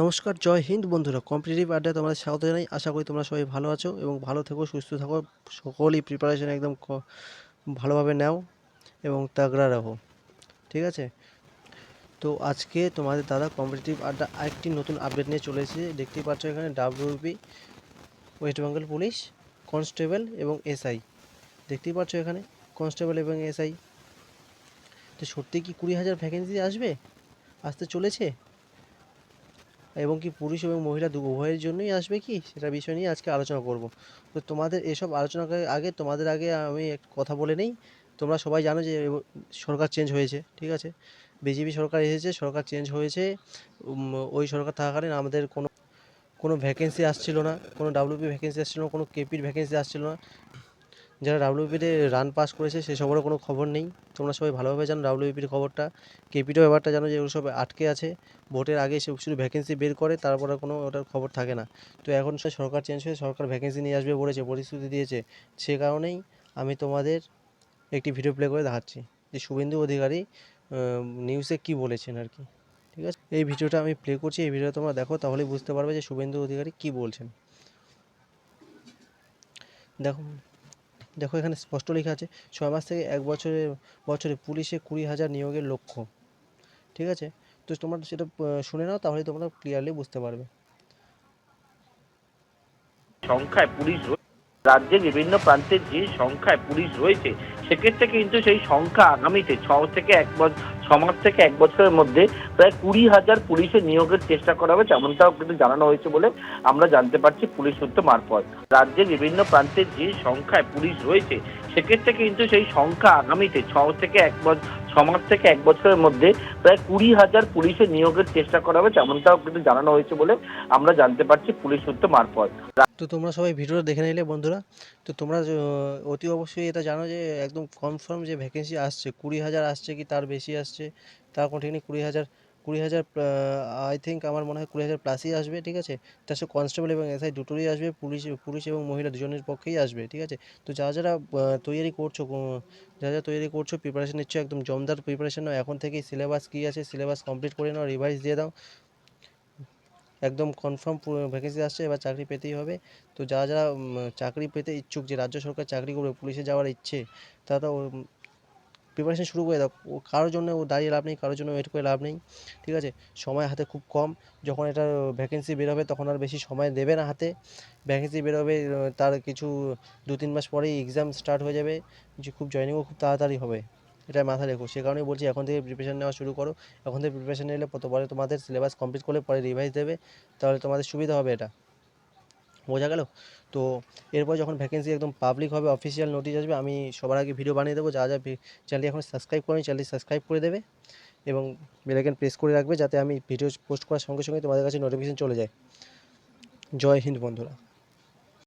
নমস্কার, জয় হিন্দ বন্ধুরা। কম্পিটিটিভ আড্ডায় তোমাদের স্বাগত জানাই। আশা করি তোমরা সবাই ভালো আছো এবং ভালো থেকো, সুস্থ থাকো। সকলেই প্রিপারেশন একদম ভালোভাবে নাও এবং তাগড়া রাখো, ঠিক আছে? তো আজকে তোমাদের দাদা কম্পিটিটিভ আড্ডা আরেকটি নতুন আপডেট নিয়ে চলে এসেছে। দেখতেই পাচ্ছ এখানে WB, West Bengal police constable এবং এসআই। দেখতেই পাচ্ছ এখানে কনস্টেবল এবং এসআই। তো সত্যি কি 20,000 ভ্যাকেন্সি আসতে চলেছে এবং কি পুরুষ এবং মহিলা উভয়ের জন্যই আসবে কি, সেটা বিষয় নিয়ে আজকে আলোচনা করব। তো তোমাদের এসব আলোচনা করার আগে তোমাদের আগে আমি একটা কথা বলে নেই। তোমরা সবাই জানো যে সরকার চেঞ্জ হয়েছে, ঠিক আছে? বিজেপি সরকার এসেছে, সরকার চেঞ্জ হয়েছে। ওই সরকার থাকাকালীন আমাদের কোনো ভ্যাকেন্সি আসছিল না, কোনো ডাব্লিউপি ভ্যাকেন্সি আসছিল না, কোনো কেপির ভ্যাকেন্সি আসছিল না। যারা ডাব্লিউপিতে রান পাস করেছে সেসবেরও কোনো খবর নেই। তোমরা সবাই ভালোভাবে জানো ডাব্লিউপির খবরটা। কেপিটাও ব্যাপারটা জানো যে ওগুলো সব আটকে আছে। ভোটের আগে সে শুধু ভ্যাকেন্সি বের করে, তারপরে কোনো ওটার খবর থাকে না। তো এখন সে সরকার চেঞ্জ হয়ে সরকার ভ্যাকেন্সি নিয়ে আসবে বলেছে, প্রতিশ্রুতি দিয়েছে। সে কারণেই আমি তোমাদের একটি ভিডিও প্লে করে দেখাচ্ছি যে শুভেন্দু অধিকারী নিউজে কি বলেছেন আর কি, ঠিক আছে? এই ভিডিওটা আমি প্লে করছি, এই ভিডিও তোমরা দেখো, তাহলেই বুঝতে পারবে যে শুভেন্দু অধিকারী কি বলছেন। দেখো, দেখো এখানে স্পষ্ট লেখা আছে 6 মাস থেকে 1 বছরে বছরে পুলিশে 20,000 নিয়োগের লক্ষ্য, ঠিক আছে? তো তোমরা সেটা শুনে নাও, তাহলে তোমরা ক্লিয়ারলি বুঝতে পারবে। সংখ্যায় পুলিশ রাজ্যের বিভিন্ন প্রান্তের যে সংখ্যায় পুলিশ রয়েছে, সেক্ষেত্রে কিন্তু সেই সংখ্যা আগামীতে 6 মাস থেকে 1 বছরের মধ্যে প্রায় 20,000 পুলিশের নিয়োগের চেষ্টা করা হবে, তেমনটাও কিন্তু জানানো হয়েছে বলে আমরা জানতে পারছি পুলিশ সূত্র মারফত। রাজ্যের বিভিন্ন প্রান্তের যে সংখ্যায় পুলিশ রয়েছে, সেক্ষেত্রে কিন্তু সেই সংখ্যা আগামীতে 6 মাস থেকে 1 বছরের মধ্যে প্রায় 20,000 পুলিশের নিয়োগের চেষ্টা করা হবে, তেমনটাও কিন্তু জানানো হয়েছে বলে আমরা জানতে পারছি পুলিশ সূত্র মারফত। তো তোমরা সবাই ভিডিওটা দেখে নিলে বন্ধুরা। তো তোমরা অতি অবশ্যই এটা জানো যে একদম কনফার্ম যে ভ্যাকেন্সি আসছে 20,000 আসছে কি তার বেশি আসছে, তার কোনো ঠিক নেই। 20,000 আই থিঙ্ক, আমার মনে হয় 20,000 প্লাসই আসবে, ঠিক আছে? তার সাথে কনস্টেবল এবং এসআই দুটোরই আসবে, পুলিশ পুলিশ এবং মহিলা দুজনের পক্ষেই আসবে, ঠিক আছে? তো যারা যারা তৈরি করছো, যারা যারা তৈরি করছো, প্রিপারেশন নিচ্ছ, একদম জমদার প্রিপারেশন নাও এখন থেকেই। সিলেবাস কী আছে সিলেবাস কমপ্লিট করে নাও, রিভাইজ দিয়ে দাও। একদম কনফার্ম ভ্যাকেন্সি আসছে, এবার চাকরি পেতেই হবে। তো যারা যারা চাকরি পেতে ইচ্ছুক, যে রাজ্য সরকার চাকরি করবে, পুলিশে যাওয়ার ইচ্ছে, তারা তো প্রিপারেশন শুরু করে দাও। ও কারোর জন্য ও দাঁড়িয়ে লাভ নেই, কারোর জন্য ওয়েট করে লাভ নেই, ঠিক আছে? সময় হাতে খুব কম। যখন এটা ভ্যাকেন্সি বেরোবে তখন আর বেশি সময় দেবে না হাতে। ভ্যাকেন্সি বেরোবে তার কিছু 2-3 মাস পরেই এক্সাম স্টার্ট হয়ে যাবে, যে খুব জয়েনিংও খুব তাড়াতাড়ি হবে। এটা মাথায় রেখো। সে কারণেই বলছি এখন থেকে প্রিপারেশন নেওয়া শুরু করো। এখন থেকে প্রিপারেশন নিলে পরে তোমাদের সিলেবাস কমপ্লিট করলে পরে রিভাইজ দেবে, তাহলে তোমাদের সুবিধা হবে। এটা বোঝা গেল? তো এরপর যখন ভ্যাকেন্সি একদম পাবলিক হবে, অফিসিয়াল নোটিশ আসবে, আমি সবার আগে ভিডিও বানিয়ে দেবো। যা যা চ্যানেলটি এখন সাবস্ক্রাইব করেনি, চ্যানেলটি সাবস্ক্রাইব করে দেবে এবং বেল আইকন প্রেস করে রাখবে, যাতে আমি ভিডিও পোস্ট করার সঙ্গে সঙ্গে তোমাদের কাছে নোটিফিকেশন চলে যায়। জয় হিন্দ বন্ধুরা।